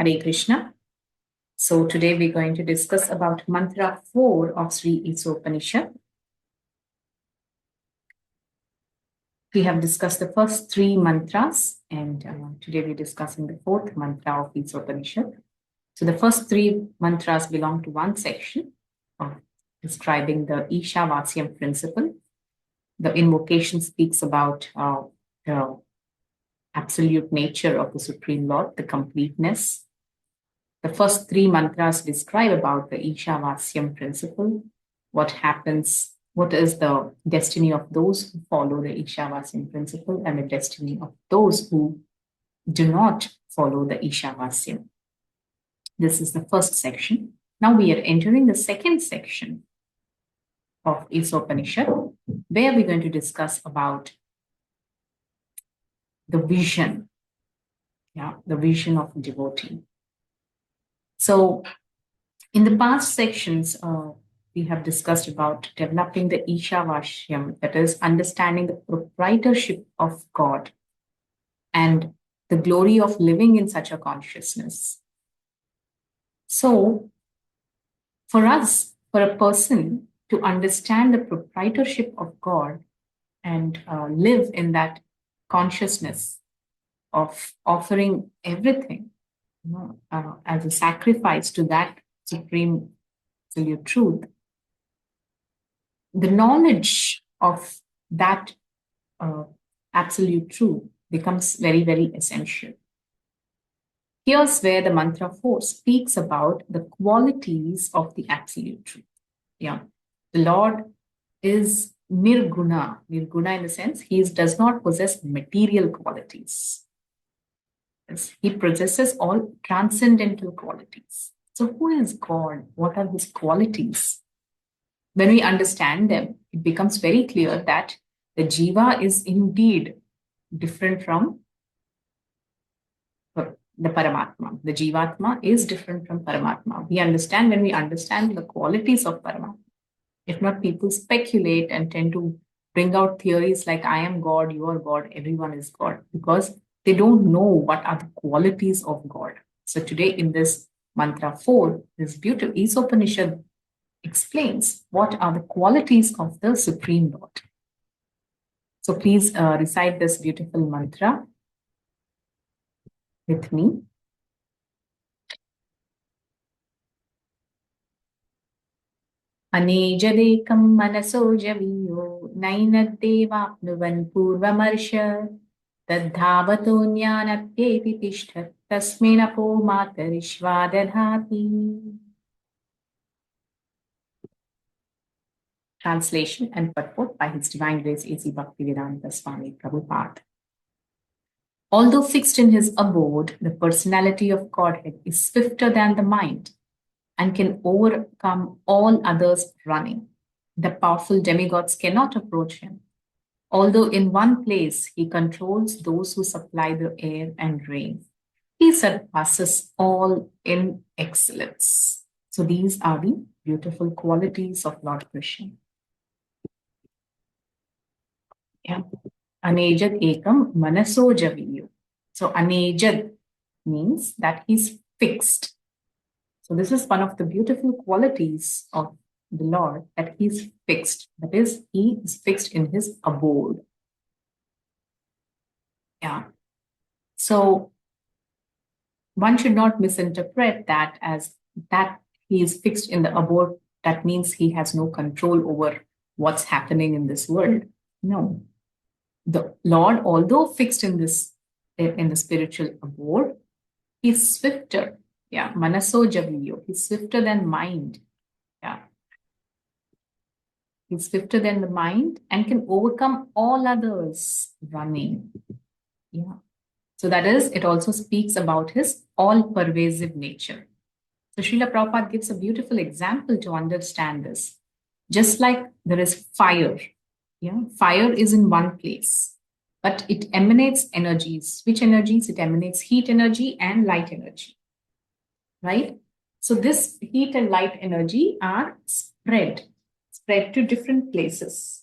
Hare Krishna. So today we're going to discuss about mantra 4 of Sri Isopanishad. We have discussed the first 3 mantras and today we're discussing the 4th mantra of Isopanishad. So the first 3 mantras belong to one section of describing the Isha-Vasyam principle. The invocation speaks about the absolute nature of the Supreme Lord, the completeness. The first 3 mantras describe about the Isha-Vasyam principle, what happens, what is the destiny of those who follow the Isha-Vasyam principle and the destiny of those who do not follow the Isha-Vasyam. This is the first section. Now we are entering the second section of Isopanishad, where we're going to discuss about the vision, the vision of a devotee. So in the past sections, we have discussed about developing the Isha-Vasyam, that is, understanding the proprietorship of God and the glory of living in such a consciousness. So, for us, for a person to understand the proprietorship of God and live in that consciousness of offering everything as a sacrifice to that supreme absolute truth, the knowledge of that absolute truth becomes very, very essential. Here's where the mantra 4 speaks about the qualities of the absolute truth. The Lord is nirguna. Nirguna in the sense he does not possess material qualities. He possesses all transcendental qualities. So who is God? What are his qualities? When we understand them, it becomes very clear that the jiva is indeed different from the Paramatma. The Jivatma is different from Paramatma. We understand when we understand the qualities of Paramatma. If not, people speculate and tend to bring out theories like I am God, you are God, everyone is God, because they don't know what are the qualities of God. So today in this mantra 4, this beautiful Isopanishad explains what are the qualities of the Supreme Lord. So please recite this beautiful mantra with me. Anejadekam manaso javiyo nainadevapnuvan purvamarsh tadhavato jnanatyeti tishtat tasminapo matarishvadadhati. Translation and purport by His Divine Grace A.C. Bhaktivedanta Swami Prabhupada. Although fixed in his abode, the personality of Godhead is swifter than the mind and can overcome all others running. The powerful demigods cannot approach him. Although in one place he controls those who supply the air and rain, he surpasses all in excellence. So these are the beautiful qualities of Lord Krishna. Anejad ekam manaso javiyo. So anejad means that he's fixed. So this is one of the beautiful qualities of the Lord, that he's fixed. That is, he is fixed in his abode. So one should not misinterpret that as that he is fixed in the abode. That means he has no control over what's happening in this world. No. The Lord, although fixed in the spiritual abode, is swifter. Manaso javiyo. He's swifter than mind. He's swifter than the mind and can overcome all others running. So that is, it also speaks about his all-pervasive nature. So Srila Prabhupada gives a beautiful example to understand this. Just like there is fire. Fire is in one place, but it emanates energies. Which energies? It emanates heat energy and light energy, right? So this heat and light energy are spread to different places.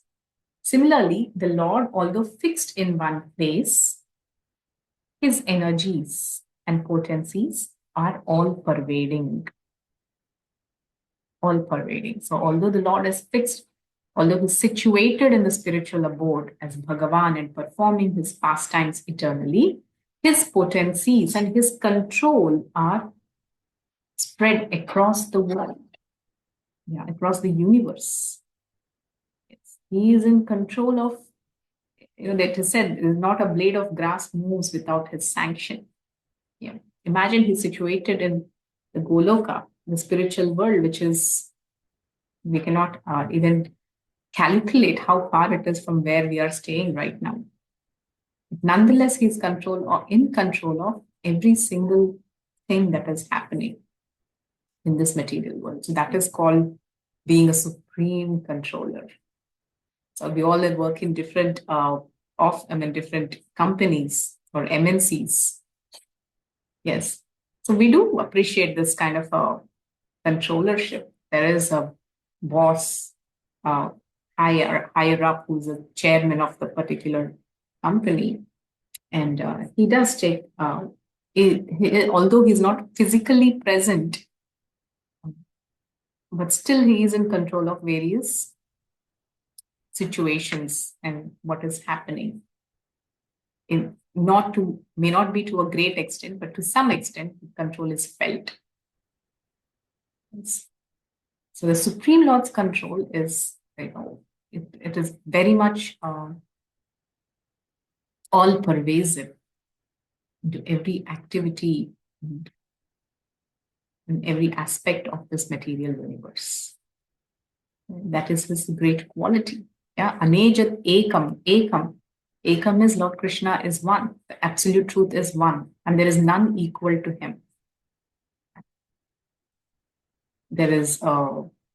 Similarly, the Lord, although fixed in one place, his energies and potencies are all pervading. All pervading. So although the Lord is fixed, although he's situated in the spiritual abode as Bhagavan and performing his pastimes eternally, his potencies and his control are spread across the world, across the universe. Yes. He is in control of, that is said, not a blade of grass moves without his sanction. Yeah. Imagine he's situated in the Goloka, the spiritual world, which is, we cannot even calculate how far it is from where we are staying right now. Nonetheless, he's in control of every single thing that is happening in this material world. So that is called being a supreme controller. So we all work in different different companies or MNCs. Yes. So we do appreciate this kind of a controllership. There is a boss higher up who's a chairman of the particular company. And he does take, although he's not physically present, but still he is in control of various situations and what is happening. May not be to a great extent, but to some extent, control is felt. So the Supreme Lord's control is, it is very much all pervasive into every activity and every aspect of this material universe. That is his great quality. Yeah, Anejat Ekam. Ekam is Lord Krishna is one. The absolute truth is one, and there is none equal to him. There is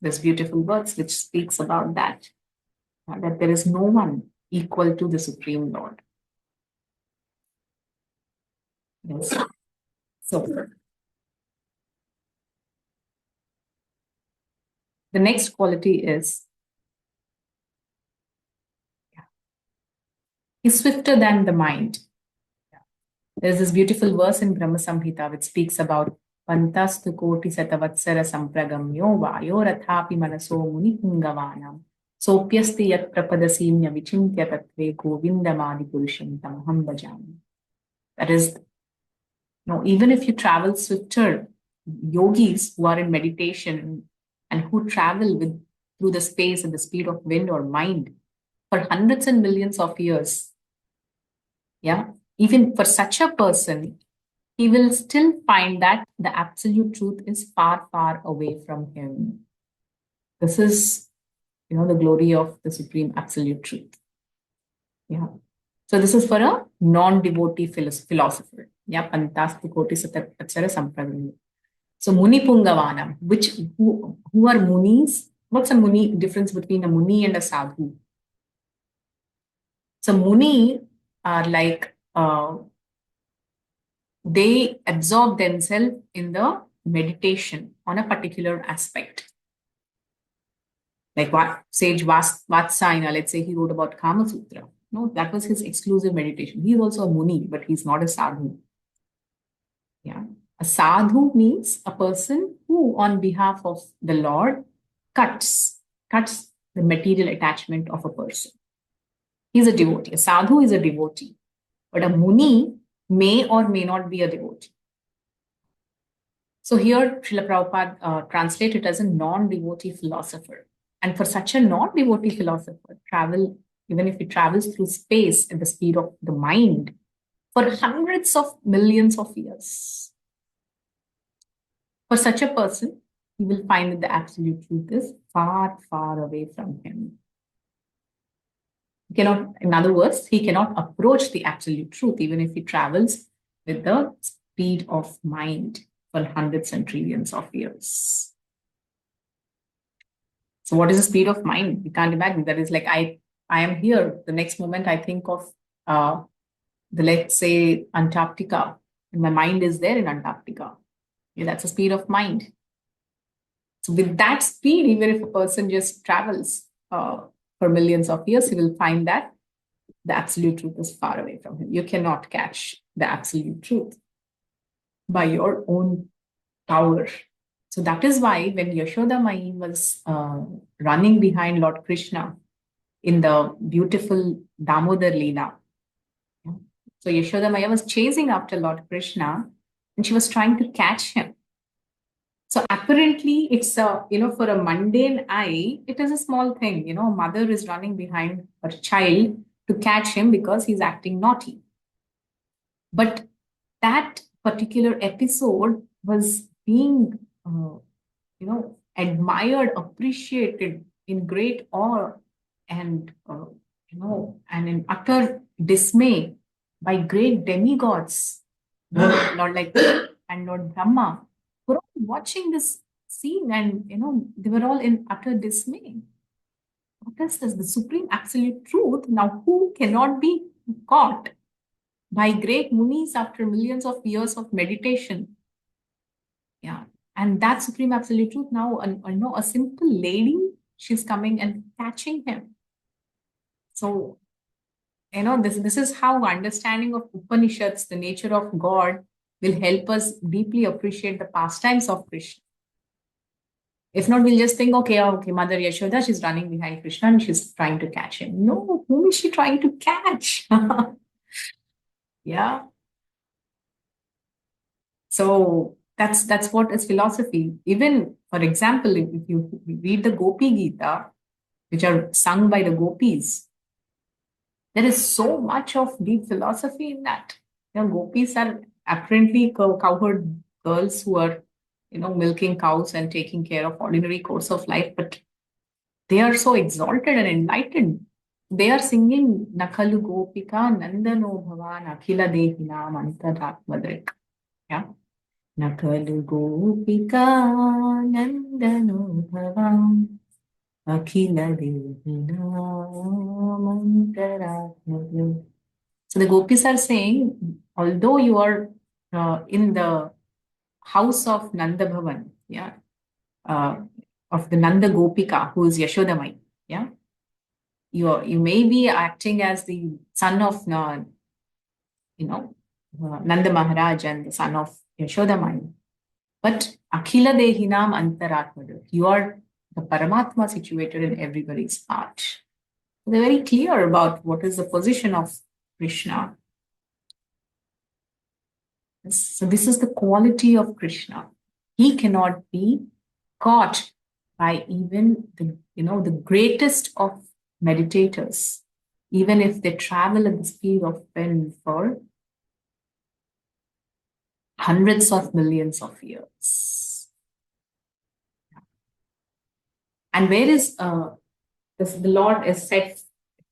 this beautiful verse which speaks about that there is no one equal to the Supreme Lord. Yes. So the next quality is he's swifter than the mind. There's this beautiful verse in Brahma Samhita which speaks about Pantastu koti satavatsara sampragamyo vayo rathapi manaso muni pungavanam sopyasti yat prapadasimya vichintya tatve govindamadi purusham tamaham bhajami. That is, even if you travel swifter, yogis who are in meditation and who travel through the space at the speed of wind or mind for hundreds and millions of years, even for such a person, he will still find that the absolute truth is far, far away from him. This is, the glory of the supreme absolute truth. Yeah. So this is for a non-devotee philosopher. Yeah, Pantastu koti satavatsara sampragamyo. So Muni Pungavanam, who are munis? What's a muni difference between a muni and a sadhu? So muni are like they absorb themselves in the meditation on a particular aspect. Like Sage Vatsayana, let's say he wrote about Kama Sutra. No, that was his exclusive meditation. He's also a muni, but he's not a sadhu. Yeah. A sadhu means a person who, on behalf of the Lord, cuts the material attachment of a person. He's a devotee. A sadhu is a devotee. But a muni may or may not be a devotee. So here, Srila Prabhupada translated as a non-devotee philosopher. And for such a non-devotee philosopher, even if he travels through space at the speed of the mind, for hundreds of millions of years, for such a person, he will find that the absolute truth is far, far away from him. In other words, he cannot approach the absolute truth, even if he travels with the speed of mind for hundreds and trillions of years. So what is the speed of mind? We can't imagine. That is like, I am here. The next moment I think of let's say, Antarctica, and my mind is there in Antarctica. Yeah, that's the speed of mind. So with that speed, even if a person just travels for millions of years, he will find that the absolute truth is far away from him. You cannot catch the absolute truth by your own power. So that is why when Yashoda Mai was running behind Lord Krishna in the beautiful Damodar Leela, yeah, so Yashoda Maya was chasing after Lord Krishna and she was trying to catch him. So apparently, it's a, for a mundane eye, it is a small thing. A mother is running behind her child to catch him because he's acting naughty. But that particular episode was being, admired, appreciated in great awe, and and in utter dismay by great demigods, Lord like and Lord Brahma, were all watching this scene, and they were all in utter dismay. What is this? The supreme absolute truth. Now, who cannot be caught by great munis after millions of years of meditation? Yeah. And that supreme absolute truth now, a simple lady, she's coming and catching him. So, this is how understanding of Upanishads, the nature of God, will help us deeply appreciate the pastimes of Krishna. If not, we'll just think, okay, Mother Yashoda, she's running behind Krishna and she's trying to catch him. No, whom is she trying to catch? Yeah. So that's what is philosophy. Even, for example, if you read the Gopi Gita, which are sung by the gopis, there is so much of deep philosophy in that. Gopis are apparently cowherd girls who are, milking cows and taking care of ordinary course of life, but they are so exalted and enlightened. They are singing Nakalu Gopika Nandano Bhavan Akhila Dehinam Antaratmadrik. Yeah. Nakalu Gopika Nandano Bhavan Akhila Dehinam Antaratmadrik. So the gopis are saying, although you are in the house of Nanda Bhavan, yeah, uh, of the Nanda Gopika, who is Yashodamai, yeah, you may be acting as the son of Nanda Maharaj and the son of Yashodamai, but Akhila Dehinam Antaratmadu, you are the Paramatma situated in everybody's heart. They're very clear about what is the position of Krishna. So this is the quality of Krishna. He cannot be caught by even the greatest of meditators, even if they travel at the speed of wind for hundreds of millions of years. And where is the Lord is said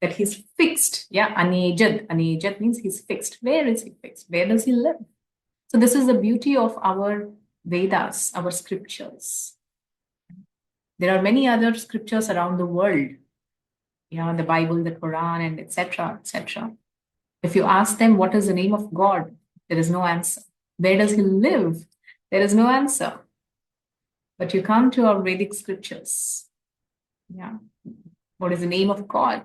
that he's fixed? Yeah, anejad. Anejad means he's fixed. Where is he fixed? Where does he live? So this is the beauty of our Vedas, our scriptures. There are many other scriptures around the world, the Bible, the Quran, and etc., etc. If you ask them what is the name of God, there is no answer. Where does he live? There is no answer. But you come to our Vedic scriptures. Yeah. What is the name of God?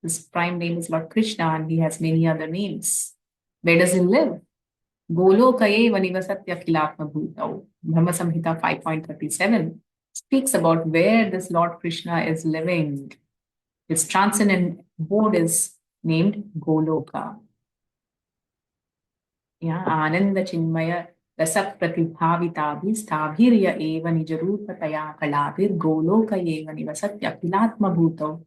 His prime name is Lord Krishna, and he has many other names. Where does he live? Golokaye vanivasatya kilatma bhutau. Brahma Samhita 5.37 speaks about where this Lord Krishna is living. His transcendent abode is named Goloka. Yeah, Ananda Chinmaya Rasak Pratibhavitabi Sthabhirya Eva Nijarupataya Kalabhir Goloka Eva Nivasatya Kilatma Bhuto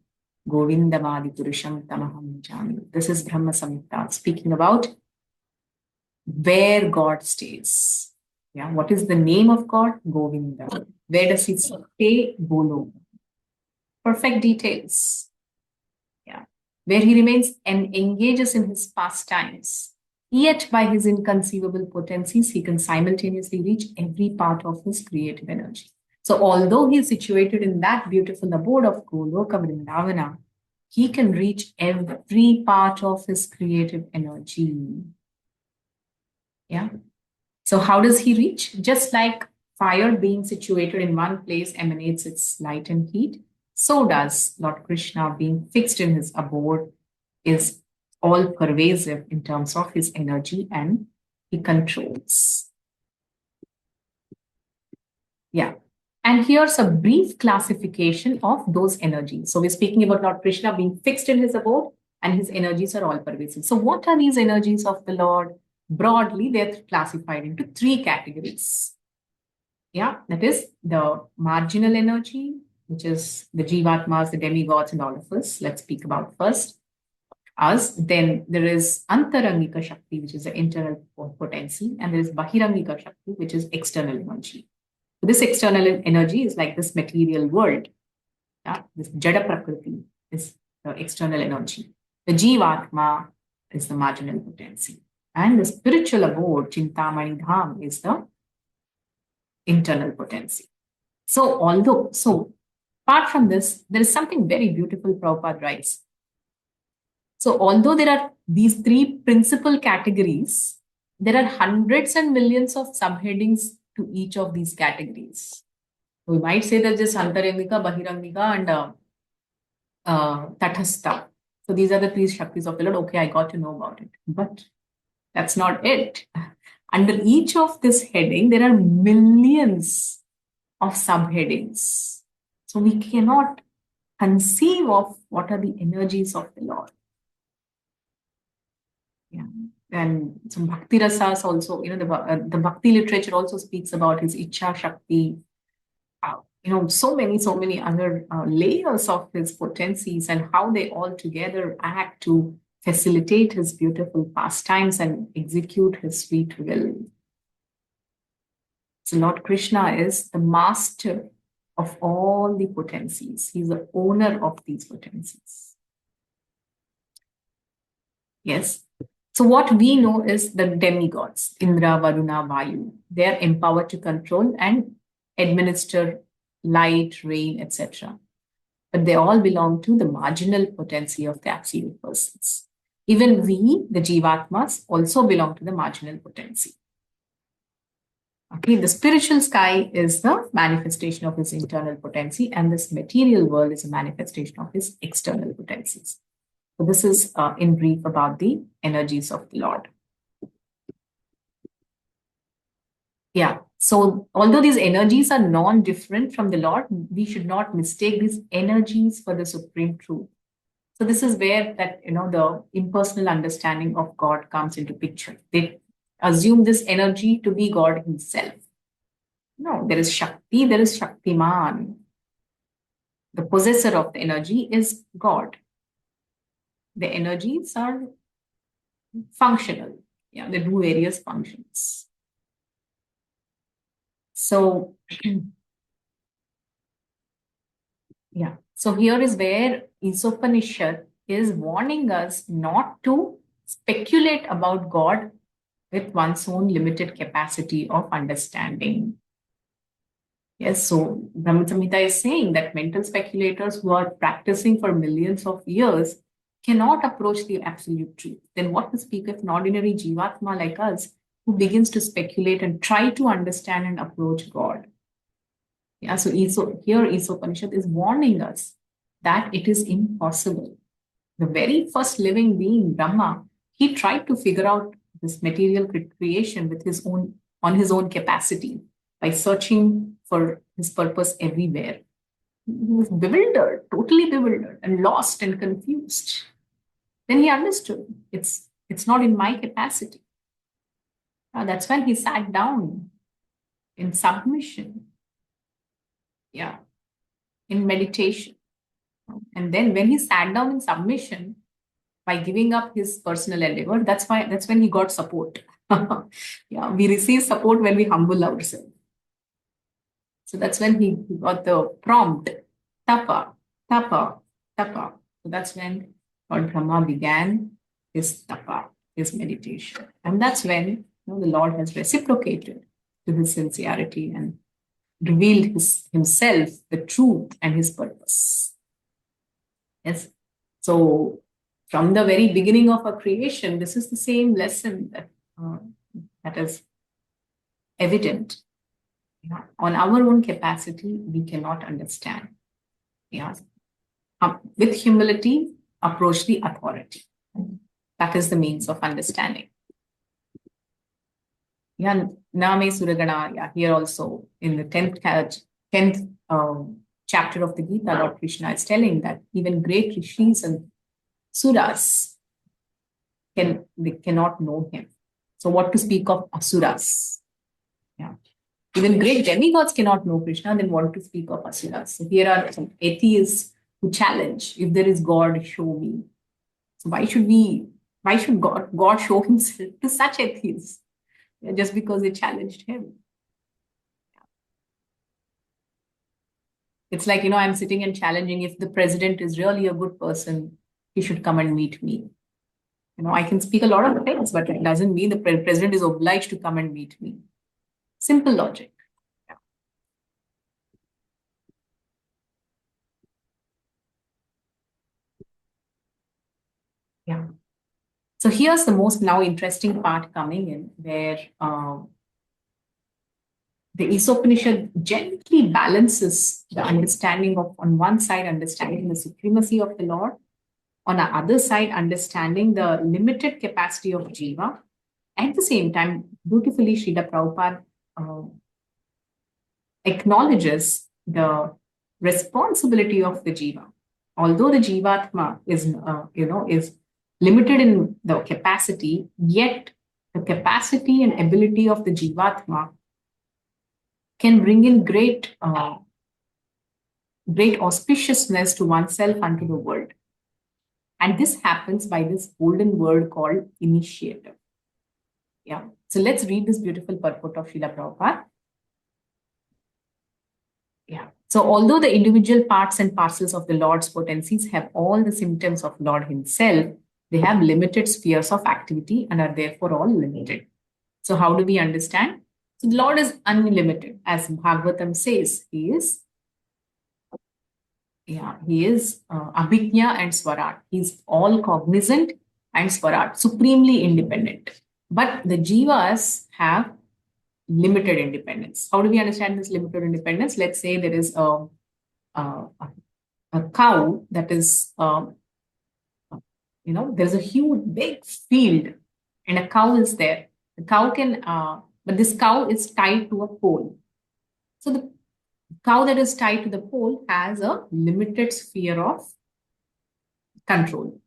Govindamadi Purusham Tamaham Jami. This is Brahma Samhita speaking about where God stays. Yeah, what is the name of God? Govinda. Where does he stay? Goloka. Perfect details. Yeah, where he remains and engages in his pastimes. Yet, by his inconceivable potencies, he can simultaneously reach every part of his creative energy. So, although he is situated in that beautiful abode of Goloka Vrindavana, he can reach every part of his creative energy. Yeah. So, how does he reach? Just like fire being situated in one place emanates its light and heat, so does Lord Krishna being fixed in his abode is all pervasive in terms of his energy and he controls. Yeah. And here's a brief classification of those energies. So we're speaking about Lord Krishna being fixed in his abode, and his energies are all pervasive. So what are these energies of the Lord? Broadly, they're classified into three categories. Yeah, that is the marginal energy, which is the Jivatmas, the demigods, and all of us. Let's speak about first us. Then there is Antarangika Shakti, which is the internal potency, and there is Bahirangika Shakti, which is external energy. So this external energy is like this material world. Yeah? This Jada Prakriti is the external energy. The Jivatma is the marginal potency. And the spiritual abode, Chintamani Dham, is the internal potency. So, apart from this, there is something very beautiful Prabhupada writes. So, although there are these three principal categories, there are hundreds and millions of subheadings to each of these categories. We might say that just Antarangika, Bahirangika, and Tathastha. So these are the three Shaktis of the Lord. Okay, I got to know about it. But that's not it. Under each of this heading, there are millions of subheadings. So we cannot conceive of what are the energies of the Lord. Yeah. And some Bhakti Rasas also, the Bhakti literature also speaks about his Ichha Shakti, so many other layers of his potencies and how they all together act to facilitate his beautiful pastimes and execute his sweet will. So Lord Krishna is the master of all the potencies. He's the owner of these potencies. Yes. So what we know is the demigods, Indra, Varuna, Vayu. They are empowered to control and administer light, rain, etc. But they all belong to the marginal potency of the absolute persons. Even we, the Jivatmas, also belong to the marginal potency. Okay, the spiritual sky is the manifestation of his internal potency, and this material world is a manifestation of his external potencies. So this is in brief about the energies of the Lord. Yeah. So although these energies are non-different from the Lord, we should not mistake these energies for the supreme truth. So this is where that the impersonal understanding of God comes into picture. They assume this energy to be God himself. No, there is Shakti, there is Shaktiman. The possessor of the energy is God. The energies are functional. Yeah, they do various functions. So, yeah. So here is where Isopanishad is warning us not to speculate about God with one's own limited capacity of understanding. Yes, so Brahma Samhita is saying that mental speculators who are practicing for millions of years cannot approach the absolute truth. Then what to speak of an ordinary Jivatma like us who begins to speculate and try to understand and approach God? Yeah, so here Isopanishad is warning us that it is impossible. The very first living being, Brahma, he tried to figure out this material creation on his own capacity by searching for his purpose everywhere. He was bewildered, totally bewildered, and lost and confused. Then he understood it's not in my capacity. That's when he sat down in submission, yeah, in meditation. And then when he sat down in submission, by giving up his personal endeavor, that's when he got support. Yeah, we receive support when we humble ourselves. So that's when he got the prompt, tapa, tapa, tapa. So that's when Lord Brahma began his tapa, his meditation. And that's when the Lord has reciprocated to his sincerity and revealed himself, the truth and his purpose. Yes. So from the very beginning of our creation, this is the same lesson that is evident. On our own capacity, we cannot understand. Yeah. With humility, approach the authority. That is the means of understanding. Yeah, Name Suragana, yeah, here also in the 10th chapter of the Gita, Lord Krishna is telling that even great rishis and suras they cannot know him. So what to speak of asuras? Yeah. Even great demigods cannot know Krishna, then what to speak of asuras? So here are some atheists who challenge, if there is God, show me. So why should God show himself to such atheists? Yeah, just because they challenged him. It's like, I'm sitting and challenging, if the president is really a good person, he should come and meet me. I can speak a lot of things, but it doesn't mean the president is obliged to come and meet me. Simple logic. Yeah. So here's the most now interesting part coming in, where the Isopanishad gently balances the understanding of, on one side, understanding the supremacy of the Lord, on the other side, understanding the limited capacity of Jiva. At the same time, beautifully, Srila Prabhupada acknowledges the responsibility of the Jiva. Although the Jivatma is limited in the capacity, yet the capacity and ability of the Jivatma can bring in great auspiciousness to oneself and to the world. And this happens by this golden word called initiative. Yeah. So let's read this beautiful purport of Srila Prabhupada. Yeah. So although the individual parts and parcels of the Lord's potencies have all the symptoms of Lord himself, they have limited spheres of activity and are therefore all limited. So how do we understand? So the Lord is unlimited. As Bhagavatam says, he is Abhijna and Swarat. He's all cognizant and Swarat, supremely independent. But the Jivas have limited independence. How do we understand this limited independence? Let's say there is a, a cow that is, there's a huge, big field and a cow is there. The cow can, but this cow is tied to a pole. So the cow that is tied to the pole has a limited sphere of control.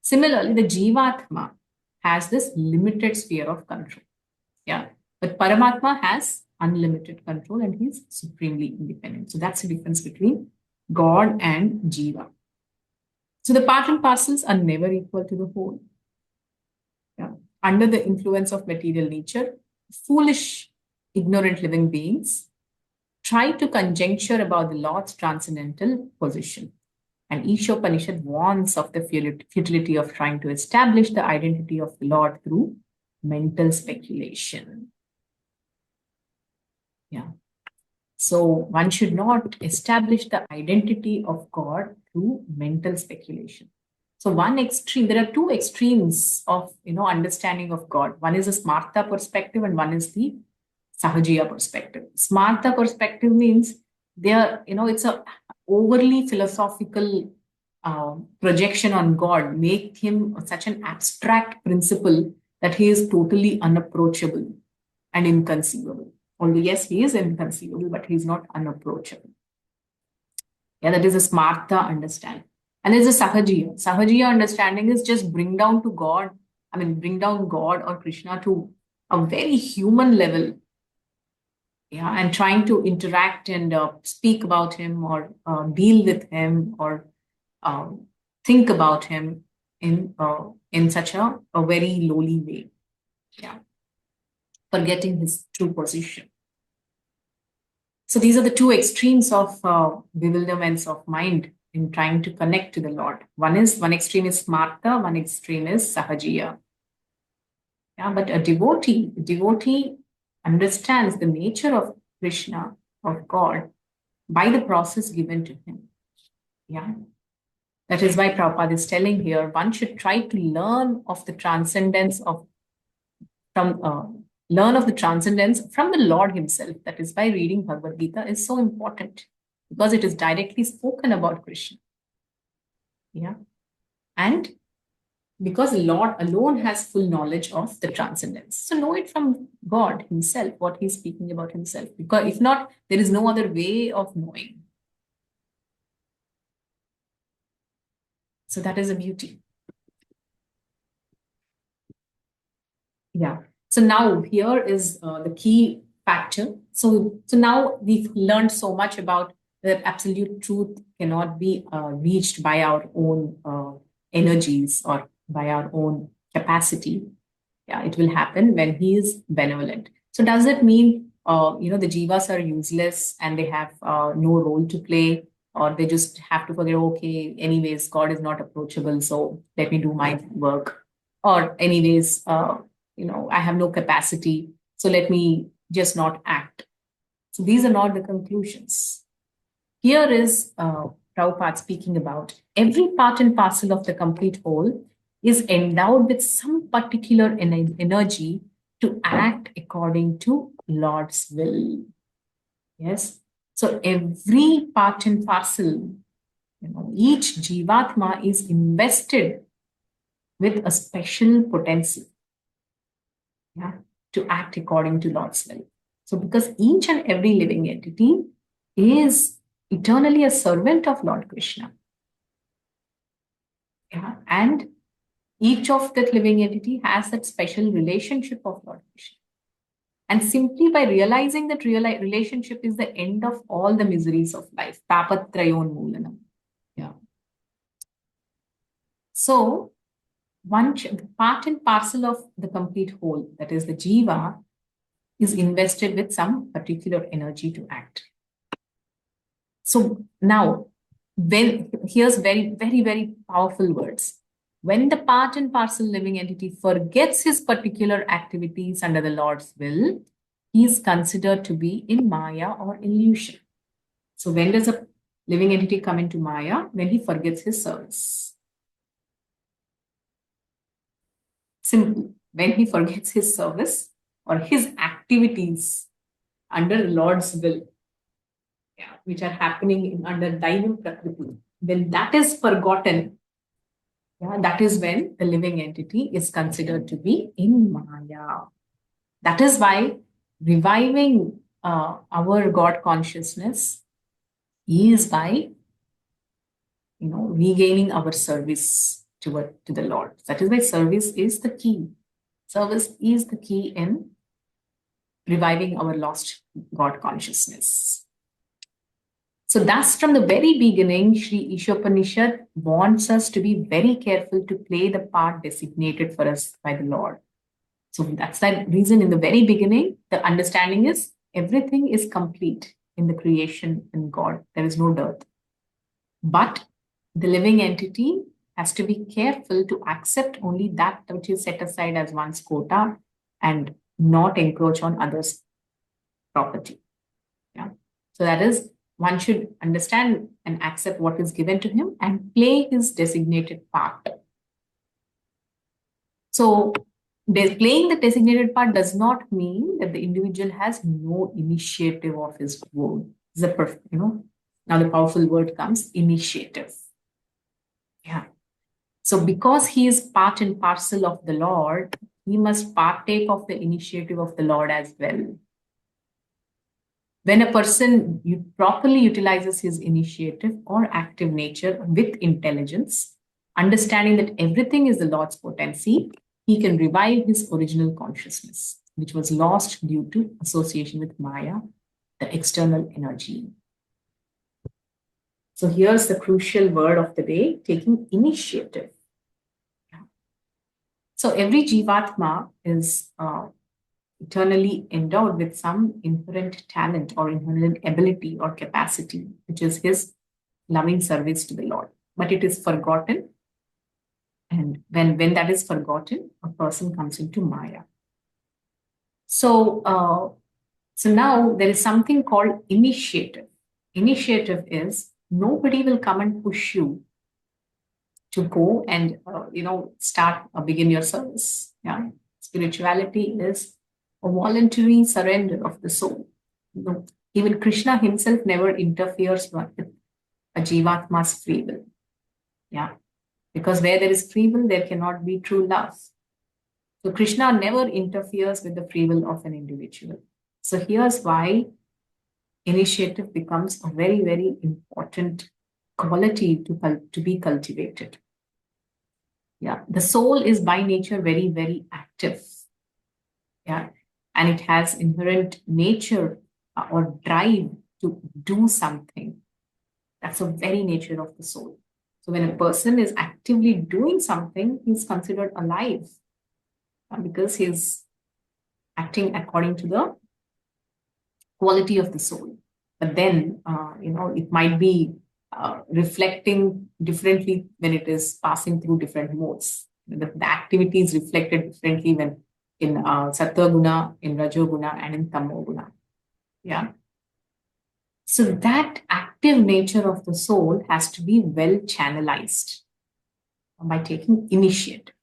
Similarly, the Jivatma has this limited sphere of control. Yeah. But Paramatma has unlimited control and he's supremely independent. So that's the difference between God and Jiva. So the part and parcels are never equal to the whole. Yeah. Under the influence of material nature, foolish, ignorant living beings try to conjecture about the Lord's transcendental position. And Isopanishad warns of the futility of trying to establish the identity of the Lord through mental speculation. Yeah. So one should not establish the identity of God through mental speculation. So one extreme, there are two extremes of understanding of God. One is a smartha perspective and one is the sahajiya perspective. Smartha perspective means it's a overly philosophical projection on God, make him such an abstract principle that he is totally unapproachable and inconceivable. Although, yes, he is inconceivable, but he's not unapproachable. Yeah, that is a smartha understanding. And there's a sahajiya. Sahajiya understanding is just bring down God or Krishna to a very human level. Yeah, and trying to interact and speak about him or deal with him or think about him in such a very lowly way. Yeah, forgetting his true position. So these are the two extremes of bewilderments of mind in trying to connect to the Lord. One extreme is smartha, one extreme is sahajiya. Yeah, but a devotee understands the nature of Krishna, of God, by the process given to him. Yeah. That is why Prabhupada is telling here, one should try to learn of the transcendence from the Lord himself. That is why reading Bhagavad Gita is so important, because it is directly spoken about Krishna. Yeah. And because Lord alone has full knowledge of the transcendence. So know it from God himself, what he's speaking about himself. Because if not, there is no other way of knowing. So that is a beauty. Yeah. So now here is the key factor. So now we've learned so much about that absolute truth cannot be reached by our own energies or by our own capacity. Yeah, it will happen when he is benevolent. So does it mean the jivas are useless and they have no role to play, or they just have to forget, okay, anyways, God is not approachable, so let me do my work, or anyways, I have no capacity, so let me just not act. So these are not the conclusions. Here is Prabhupada speaking about every part and parcel of the complete whole is endowed with some particular energy to act according to Lord's will. Yes. So every part and parcel, each Jivatma is invested with a special potency, yeah, to act according to Lord's will. So because each and every living entity is eternally a servant of Lord Krishna. Yeah, and each of that living entity has that special relationship of Lord Krishna. And simply by realizing that relationship is the end of all the miseries of life, tapatrayon moolanam. Yeah. So one part and parcel of the complete whole, that is the jiva, is invested with some particular energy to act. So now, here's very, very, very powerful words. When the part and parcel living entity forgets his particular activities under the Lord's will, he is considered to be in Maya or illusion. So when does a living entity come into Maya? When he forgets his service. Simple. When he forgets his service or his activities under the Lord's will, yeah, which are happening under Daivam Prakriti, when that is forgotten, yeah, that is when the living entity is considered to be in Maya. That is why reviving our God consciousness is by regaining our service to the Lord. That is why service is the key. Service is the key in reviving our lost God consciousness. So thus, from the very beginning, Sri Isopanishad wants us to be very careful to play the part designated for us by the Lord. So that's the reason in the very beginning, the understanding is everything is complete in the creation in God. There is no dearth. But the living entity has to be careful to accept only that which is set aside as one's quota and not encroach on others' property. Yeah. So that is, one should understand and accept what is given to him and play his designated part. So playing the designated part does not mean that the individual has no initiative of his own. Now the powerful word comes, initiative. Yeah. So because he is part and parcel of the Lord, he must partake of the initiative of the Lord as well. When a person properly utilizes his initiative or active nature with intelligence, understanding that everything is the Lord's potency, he can revive his original consciousness, which was lost due to association with Maya, the external energy. So here's the crucial word of the day, taking initiative. So every Jivatma is eternally endowed with some inherent talent or inherent ability or capacity, which is his loving service to the Lord. But it is forgotten. And when that is forgotten, a person comes into Maya. So now there is something called initiative. Initiative is nobody will come and push you to go and begin your service. Yeah, spirituality is a voluntary surrender of the soul. Even Krishna himself never interferes with a jivatma's free will. Yeah. Because where there is free will, there cannot be true love. So Krishna never interferes with the free will of an individual. So here's why initiative becomes a very, very important quality to be cultivated. Yeah, the soul is by nature very, very active. Yeah, and it has inherent nature or drive to do something. That's the very nature of the soul. So when a person is actively doing something, he's considered alive because he's acting according to the quality of the soul. But then, it might be reflecting differently when it is passing through different modes. The activity is reflected differently when in Sattva Guna, in Rajoguna, and in Tamo Guna. Yeah. So that active nature of the soul has to be well channelized by taking initiative.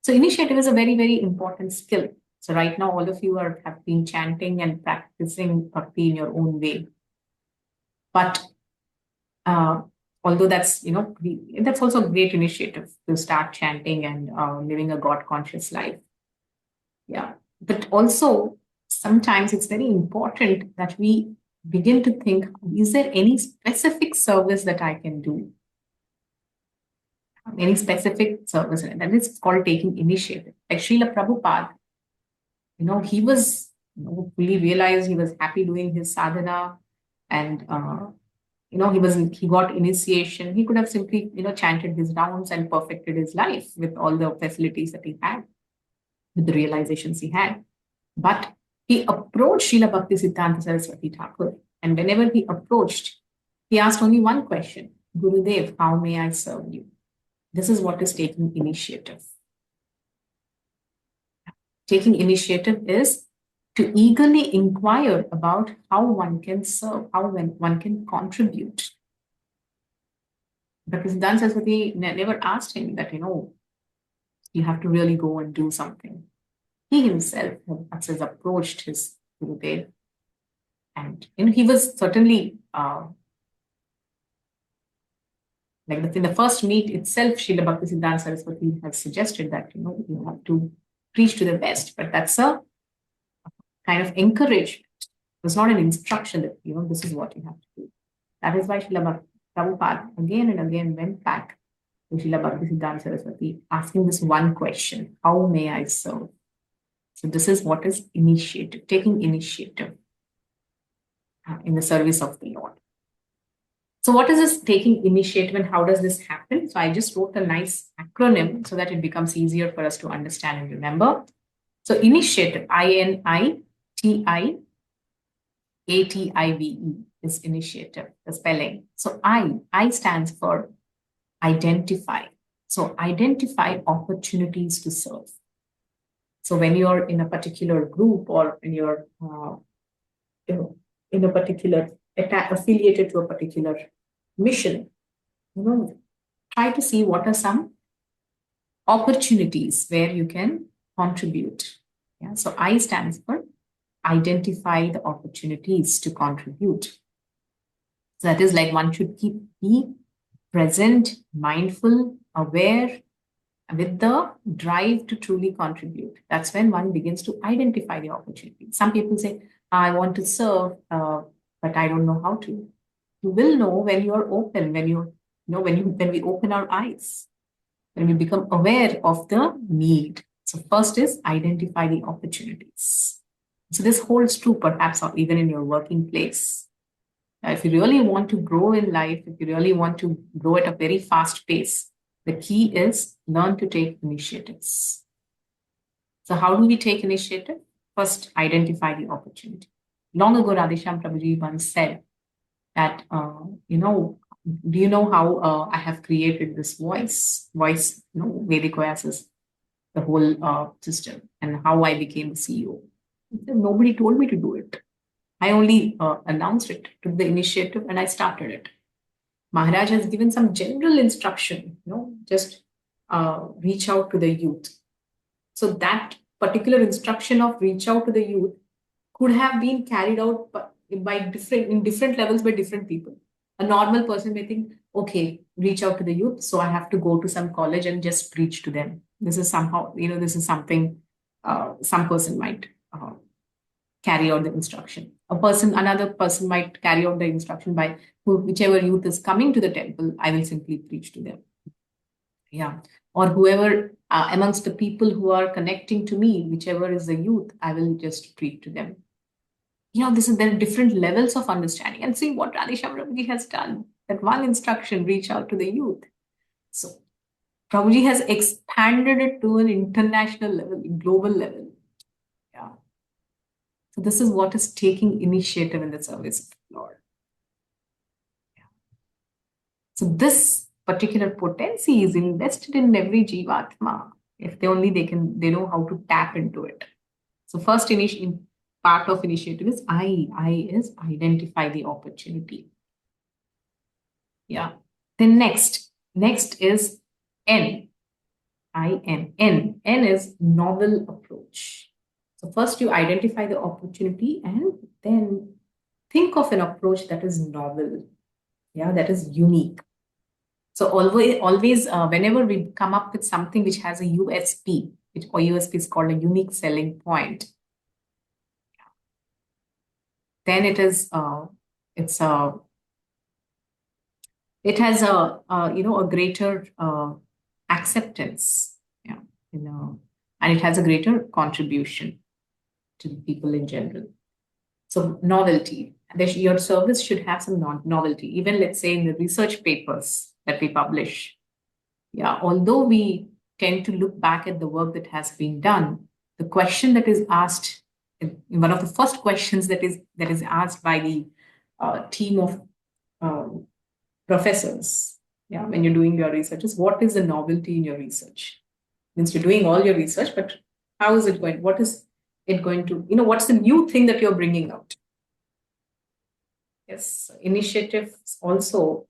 So initiative is a very, very important skill. So right now, all of you have been chanting and practicing bhakti in your own way. But although that's also a great initiative to start chanting and living a God conscious life. Yeah, but also sometimes it's very important that we begin to think: is there any specific service that I can do? Any specific service, and that is called taking initiative. Like Srila Prabhupada, he was fully realized, he was happy doing his sadhana, and he got initiation. He could have simply chanted his rounds and perfected his life with all the facilities that he had, with the realizations he had. But he approached Srila Bhakti Siddhanta Saraswati Thakur, and whenever he approached, he asked only one question: Gurudev, how may I serve you? This is what is taking initiative. Taking initiative is to eagerly inquire about how one can serve, how one can contribute. But Siddhanta Saraswati never asked him that, you have to really go and do something. He himself has approached his Gurudev. And he was certainly, in the first meet itself, Srila Bhakti Siddhanta Saraswati has suggested that, you have to preach to the best. But that's a kind of encouragement. It's not an instruction that, this is what you have to do. That is why Srila Prabhupada again and again went back to Srila Bhakti Siddhanta Saraswati, asking this one question: how may I serve? So this is what is initiative, taking initiative in the service of the Lord. So what is this taking initiative and how does this happen? So I just wrote a nice acronym so that it becomes easier for us to understand and remember. So initiative, INITIATIVE is initiative, the spelling. So I stands for identify. So identify opportunities to serve. So when you're in a particular group or when you're in a particular affiliated to a particular mission, try to see what are some opportunities where you can contribute. Yeah. So I stands for identify the opportunities to contribute. So that is like one should be present, mindful, aware, with the drive to truly contribute. That's when one begins to identify the opportunity. Some people say, I want to serve, but I don't know how to. You will know when you are open, when we open our eyes, when we become aware of the need. So first is identify the opportunities. So this holds true perhaps even in your working place. If you really want to grow in life, if you really want to grow at a very fast pace, the key is learn to take initiatives. So how do we take initiative? First, identify the opportunity. Long ago, Radheshyam Prabhuji once said that, do you know how I have created this voice, Vedic Voices, the whole system, and how I became the CEO? He said, nobody told me to do it. I only announced it, took the initiative, and I started it. Maharaj has given some general instruction, just reach out to the youth. So that particular instruction of reach out to the youth could have been carried out in different levels by different people. A normal person may think, okay, reach out to the youth. So I have to go to some college and just preach to them. This is somehow, this is something some person might carry out the instruction. Another person might carry out the instruction by whichever youth is coming to the temple, I will simply preach to them. Yeah. Or whoever amongst the people who are connecting to me, whichever is the youth, I will just preach to them. There are different levels of understanding. And see what Radhesham Prabhuji has done. That one instruction, reach out to the youth. So Prabhuji has expanded it to an international level, global level. Yeah. So this is what is taking initiative in the service of the Lord. Yeah. So this particular potency is invested in every Jivatma. If they know how to tap into it. So first part of initiative is I is identify the opportunity. Yeah. Then next is N. N is novel approach. So first you identify the opportunity and then think of an approach that is novel. Yeah, that is unique. So always whenever we come up with something which has a USP, or USP is called a unique selling point, then it has a greater acceptance, and it has a greater contribution to the people in general. So novelty, your service should have some novelty. Even let's say in the research papers that we publish, although we tend to look back at the work that has been done, the question that is asked, one of the first questions that is asked by the team of professors, when you're doing your research, is what is the novelty in your research? Means you're doing all your research, but how is it going? What is it going to, what's the new thing that you're bringing out? Yes, initiatives also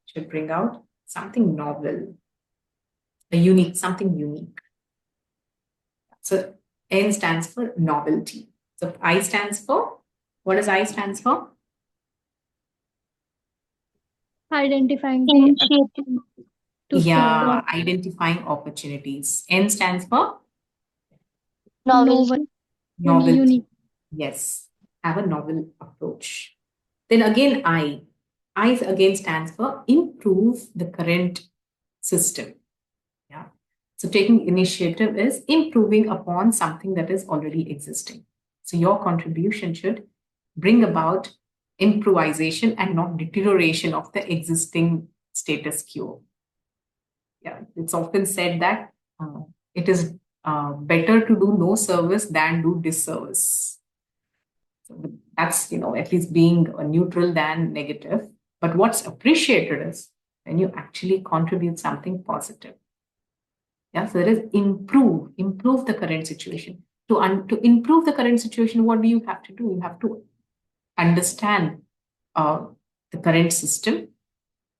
should bring out something novel, something unique. So N stands for novelty. So I stands for, what does I stands for? Identifying the identifying opportunities. N stands for novelty. Novelty. Yes, have a novel approach. Then again, I again stands for improve the current system. Yeah. So taking initiative is improving upon something that is already existing. So your contribution should bring about improvisation and not deterioration of the existing status quo. Yeah, it's often said that it is better to do no service than do disservice. So that's, at least being neutral than negative. But what's appreciated is when you actually contribute something positive. Yeah, so there is improve the current situation. To improve the current situation, what do you have to do? You have to understand the current system.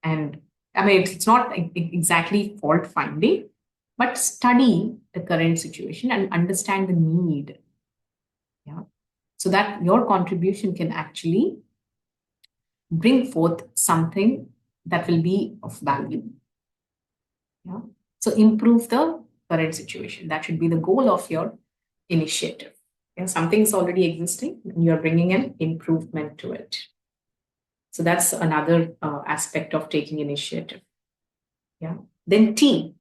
And I mean, it's not exactly fault finding, but study the current situation and understand the need. Yeah. So that your contribution can actually bring forth something that will be of value. Yeah. So improve the current situation. That should be the goal of your initiative. Yeah, something is already existing and you're bringing an improvement to it. So that's another aspect of taking initiative. Yeah. Then T.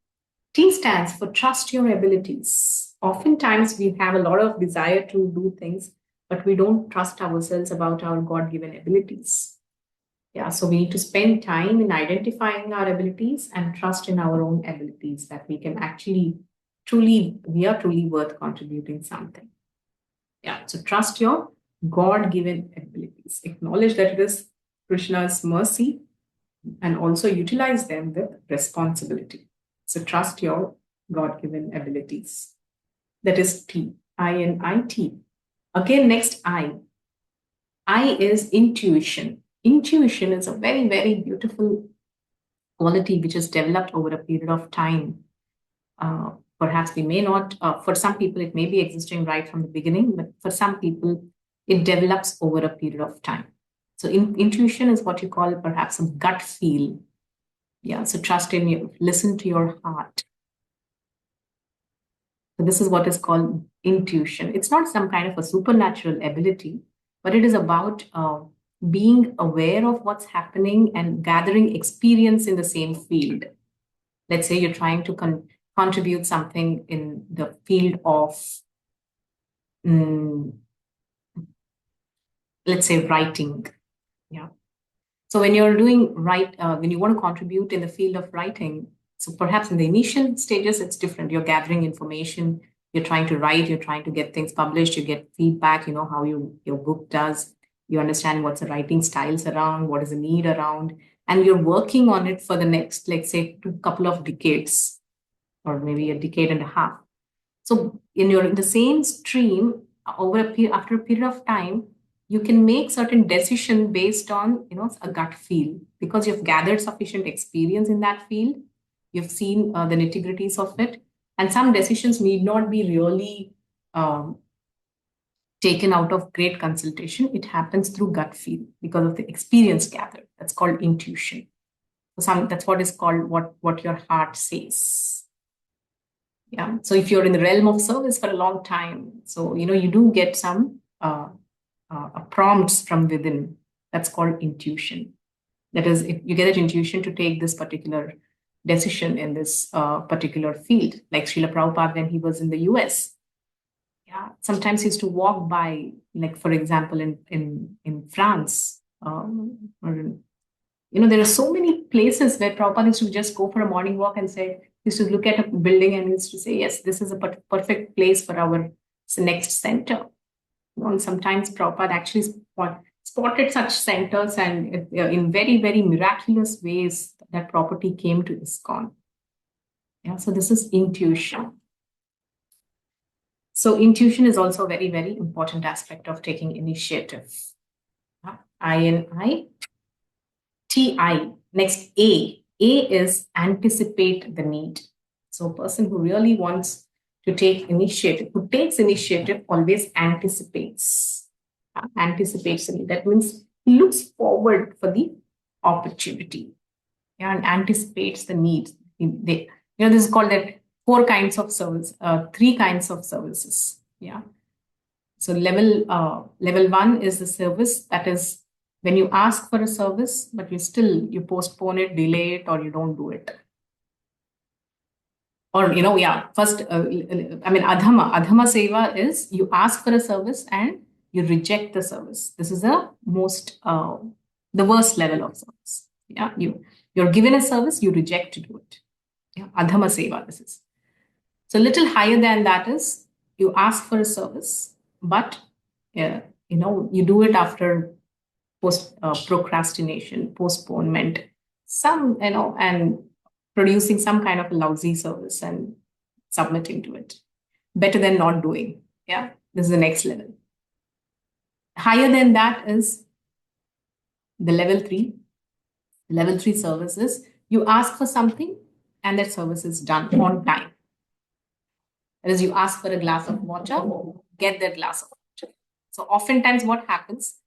T stands for trust your abilities. Oftentimes we have a lot of desire to do things, but we don't trust ourselves about our God-given abilities. Yeah, so we need to spend time in identifying our abilities and trust in our own abilities that we can actually we are truly worth contributing something. Yeah, so trust your God-given abilities. Acknowledge that it is Krishna's mercy and also utilize them with responsibility. So trust your God-given abilities. That is T, I-N-I-T. Again, next I. I is intuition. Intuition is a very, very beautiful quality which is developed over a period of time. Perhaps we may not, for some people, it may be existing right from the beginning, but for some people, it develops over a period of time. So intuition is what you call perhaps a gut feel Yeah, so trust in you, listen to your heart. So this is what is called intuition. It's not some kind of a supernatural ability, but it is about being aware of what's happening and gathering experience in the same field. Let's say you're trying to contribute something in the field of, mm, let's say, writing. Yeah. So when you're doing when you want to contribute in the field of writing, so perhaps in the initial stages, it's different. You're gathering information, you're trying to write, you're trying to get things published, you get feedback, you know how your book does, you understand what's the writing styles around, what is the need around, and you're working on it for the next, let's say, couple of decades, or maybe a decade and a half. So in the same stream, after a period of time, you can make certain decision based on a gut feel, because you've gathered sufficient experience in that field. You've seen the nitty gritties of it, and some decisions need not be really um, taken out of great consultation. It happens through gut feel because of the experience gathered. That's called intuition. That's what is called what your heart says. Yeah. So if you're in the realm of service for a long time, so you do get some prompts from within. That's called intuition. That is, if you get that intuition to take this particular decision in this particular field, like Srila Prabhupada when he was in the US. Yeah. Sometimes he used to walk by, like for example, in France, there are so many places where Prabhupada used to just go for a morning walk and say, he used to look at a building and used to say, yes, this is a perfect place for our next center. And sometimes Prabhupada actually spotted such centers, and in very, very miraculous ways, that property came to ISKCON. Yeah, so this is intuition. So intuition is also a very, very important aspect of taking initiative. I-N-I-T-I. Next, A. A is anticipate the need. So a person who really wants to take initiative, who takes initiative, always anticipates. Anticipates the need. That means he looks forward for the opportunity. Yeah, and anticipates the need. This is called that four kinds of service, three kinds of services. Yeah. So level one is the service, that is when you ask for a service, but you postpone it, delay it, or you don't do it. Or first, adhama seva is you ask for a service and you reject the service. This is the worst level of service. Yeah, you're given a service, you reject to do it. Yeah, adhama seva, this is. So little higher than that is you ask for a service, but you do it after procrastination, postponement, and producing some kind of a lousy service and submitting to it. Better than not doing. Yeah, this is the next level. Higher than that is the level 3. Level 3 services, you ask for something and that service is done on time. That is, you ask for a glass of water, get that glass of water. So oftentimes what happens,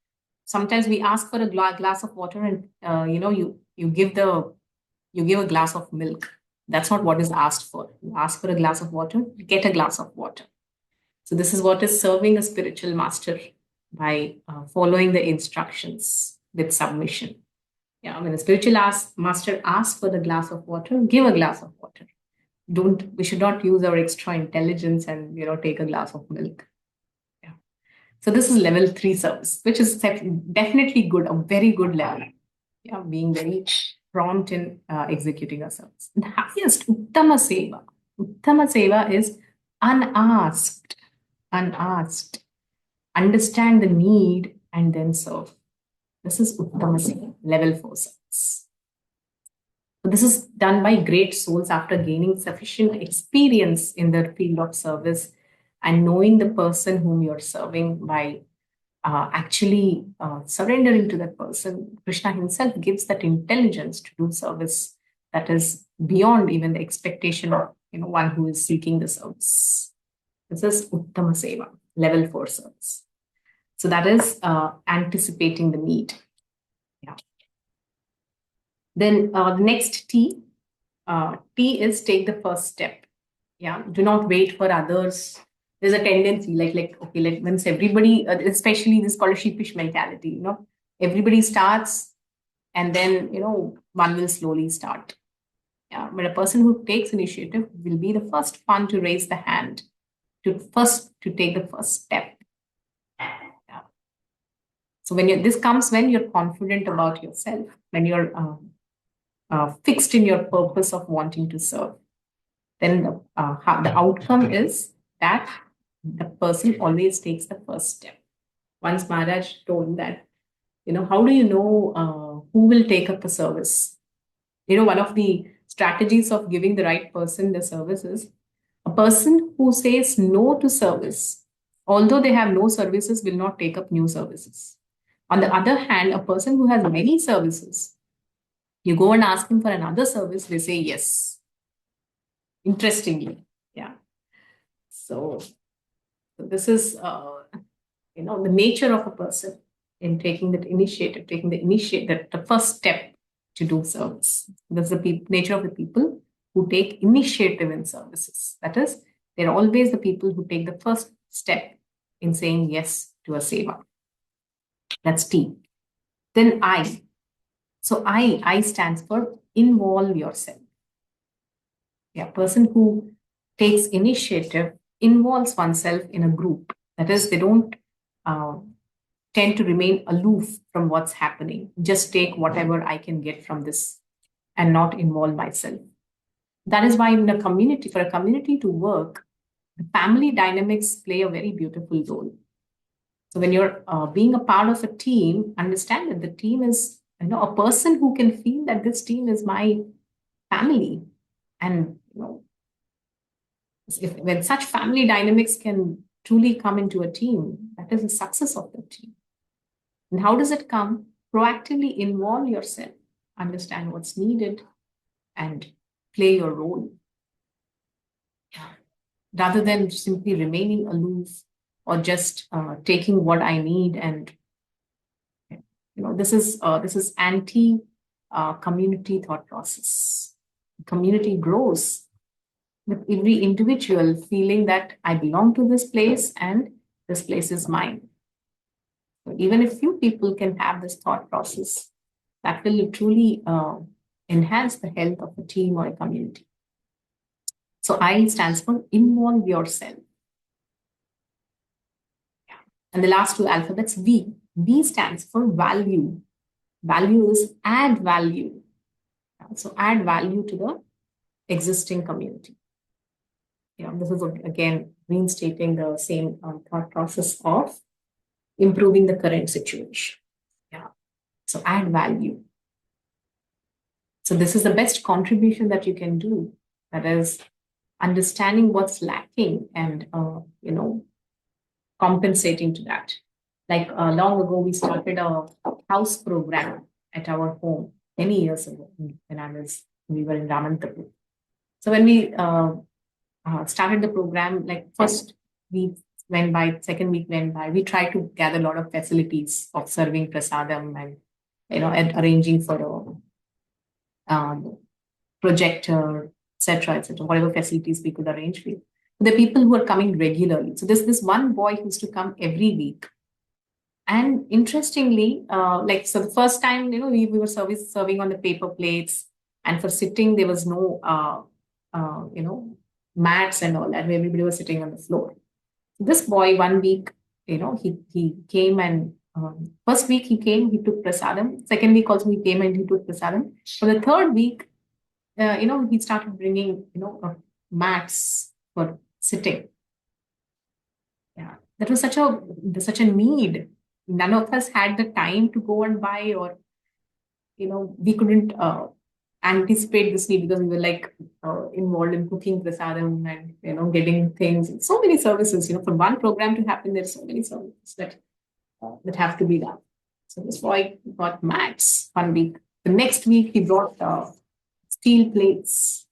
sometimes we ask for a glass of water and you give a glass of milk. That's not what is asked for. You ask for a glass of water, you get a glass of water. So this is what is serving a spiritual master, by following the instructions with submission. Yeah, when a spiritual master asks for the glass of water, give a glass of water. We should not use our extra intelligence and take a glass of milk. Yeah. So this is level 3 service, which is definitely good, a very good level. Yeah, being very prompt in executing our service. The highest, Uttama Seva. Uttama Seva is unasked. Unasked. Understand the need and then serve. This is Uttama Seva, level 4 service. So this is done by great souls after gaining sufficient experience in the field of service and knowing the person whom you're serving, by actually surrendering to that person. Krishna himself gives that intelligence to do service that is beyond even the expectation of one who is seeking the service. This is Uttama Seva, level 4 service. So that is anticipating the need. Yeah. Then the next T is take the first step. Yeah, do not wait for others. There's a tendency, okay, like once everybody, especially this called a sheepish mentality, everybody starts, and then one will slowly start. Yeah, but a person who takes initiative will be the first one to raise the hand, to take the first step. Yeah. So this comes when you're confident about yourself, when you're fixed in your purpose of wanting to serve. Then the outcome is that the person always takes the first step. Once Maharaj told that, how do you know who will take up the service? One of the strategies of giving the right person the service is a person who says no to service, although they have no services, will not take up new services. On the other hand, a person who has many services, you go and ask him for another service, they say yes. Interestingly, yeah. So this is the nature of a person in taking that initiative, the first step to do service. That's the nature of the people who take initiative in services. That is, they're always the people who take the first step in saying yes to a seva. That's T. Then I. So I stands for involve yourself. Yeah, person who takes initiative involves oneself in a group. That is, they don't uh, tend to remain aloof from what's happening. Just take whatever I can get from this and not involve myself. That is why in a community, for a community to work, the family dynamics play a very beautiful role. So when you're being a part of a team, understand that the team is, a person who can feel that this team is my family. And, when such family dynamics can truly come into a team, that is the success of the team. And how does it come? Proactively involve yourself, understand what's needed, and play your role. Rather than simply remaining aloof or just taking what I need. And this is anti community thought process. Community grows with every individual feeling that I belong to this place and this place is mine. So even if few people can have this thought process, that will truly enhance the health of a team or a community. So I stands for involve yourself. And the last two alphabets, V. V stands for value. Value is add value. So add value to the existing community. This is again reinstating the same thought process of improving the current situation. Yeah. So add value. So this is the best contribution that you can do. That is understanding what's lacking and compensating to that. Like long ago, we started a house program at our home many years ago when we were in Ramantapur. So when we started the program, like first week went by, second week went by, we tried to gather a lot of facilities of serving prasadam and and arranging for a projector, etc., whatever facilities we could arrange with. The people who are coming regularly. So this one boy who used to come every week. And interestingly, so the first time, we were serving on the paper plates, and for sitting, there was no, mats and all that. Everybody was sitting on the floor. This boy, one week, he came and first week he came, he took prasadam. Second week also he came and he took prasadam. For the third week, he started bringing, mats for sitting. Yeah, that was such a need. None of us had the time to go and buy, or we couldn't anticipate this need because we were involved in cooking prasadam and getting things, so many services. For one program to happen, there's so many services that have to be done. So this boy got mats one week. The next week he brought steel plates.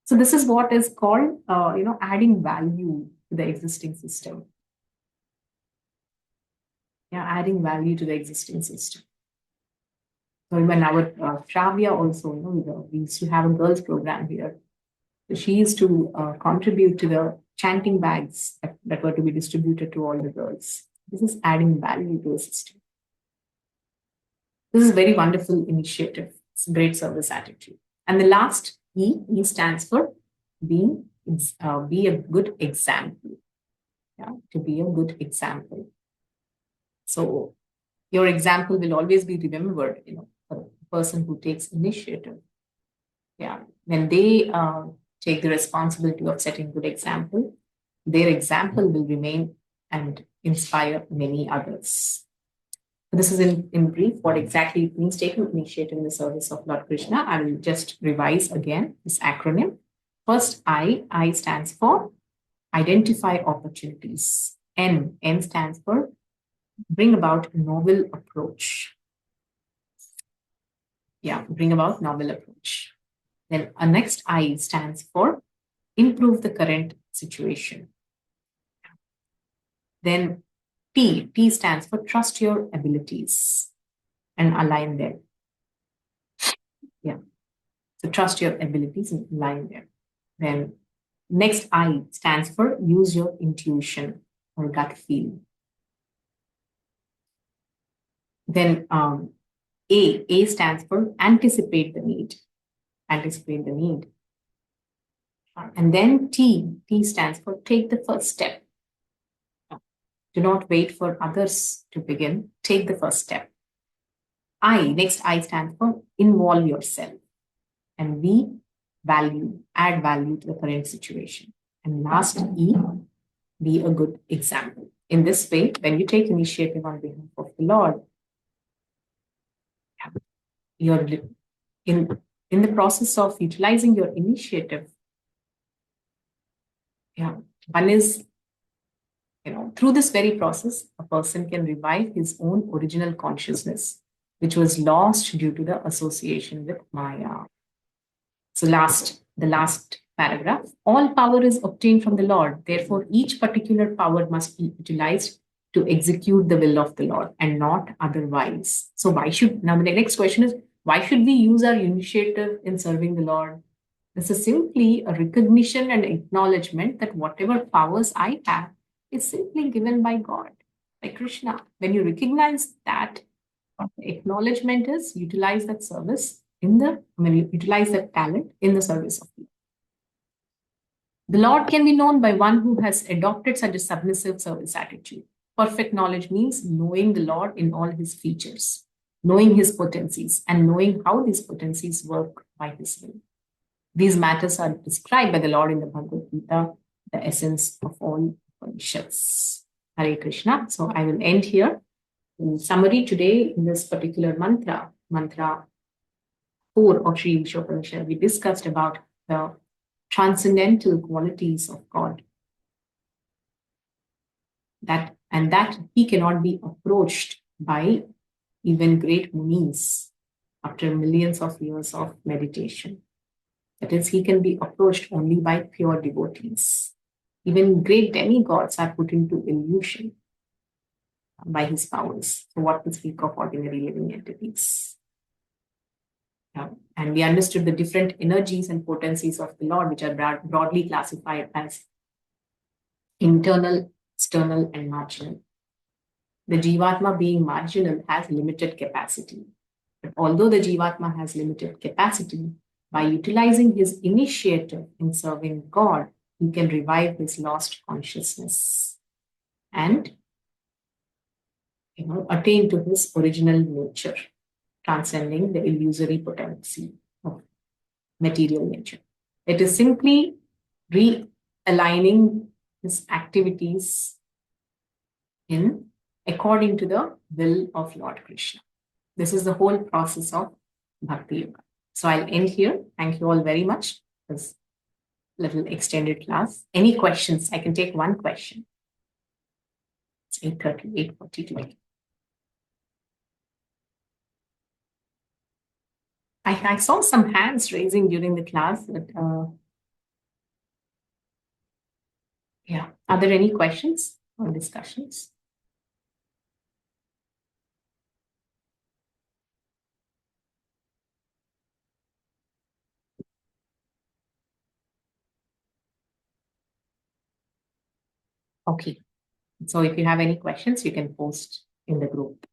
So this is what is called adding value to the existing system. Yeah, adding value to the existing system. Even our Shravya also, we used to have a girls program here. So she used to contribute to the chanting bags that were to be distributed to all the girls. This is adding value to the system. This is a very wonderful initiative. It's a great service attitude. And the last E stands for be a good example. Yeah, to be a good example. So your example will always be remembered, for the person who takes initiative. Yeah, when they take the responsibility of setting good example, their example will remain and inspire many others. This is in brief what exactly it means taking initiative in the service of Lord Krishna. I will just revise again this acronym. First, I stands for identify opportunities. N stands for bring about novel approach. Yeah, bring about novel approach. Then next I stands for improve the current situation. Then T stands for trust your abilities and align them. Yeah. So trust your abilities and align them. Then next I stands for use your intuition or gut feel. Then A stands for anticipate the need. Anticipate the need. And then T stands for take the first step. Do not wait for others to begin. Take the first step. Next I stands for involve yourself. And V, value, add value to the current situation. And last E, be a good example. In this way, when you take initiative on behalf of the Lord, you're in the process of utilizing your initiative. Yeah, one is, through this very process, a person can revive his own original consciousness, which was lost due to the association with Maya. So the last paragraph, all power is obtained from the Lord. Therefore, each particular power must be utilized to execute the will of the Lord and not otherwise. So now the next question is, why should we use our initiative in serving the Lord? This is simply a recognition and acknowledgement that whatever powers I have is simply given by God, by Krishna. When you recognize that, acknowledgement is utilize that service utilize that talent in the service of people. The Lord can be known by one who has adopted such a submissive service attitude. Perfect knowledge means knowing the Lord in all his features, knowing his potencies, and knowing how these potencies work by his will. These matters are described by the Lord in the Bhagavad Gita, the essence of all Upanishads. Hare Krishna. So I will end here. In summary, today in this particular mantra 4 of Sri Isopanishad, we discussed about the transcendental qualities of God. That he cannot be approached by even great munis after millions of years of meditation. That is, he can be approached only by pure devotees. Even great demigods are put into illusion by his powers. So what to speak of ordinary living entities? And we understood the different energies and potencies of the Lord, which are broadly classified as internal, external, and marginal. The Jivatma, being marginal, has limited capacity. But although the Jivatma has limited capacity, by utilizing his initiative in serving God, he can revive his lost consciousness and attain to his original nature, transcending the illusory potency of material nature. It is simply realigning his activities according to the will of Lord Krishna. This is the whole process of Bhakti Yoga. So I'll end here. Thank you all very much for this little extended class. Any questions? I can take one question. It's 8:30, 8:40 today. I saw some hands raising during the class, but yeah. Are there any questions or discussions? Okay. So if you have any questions, you can post in the group.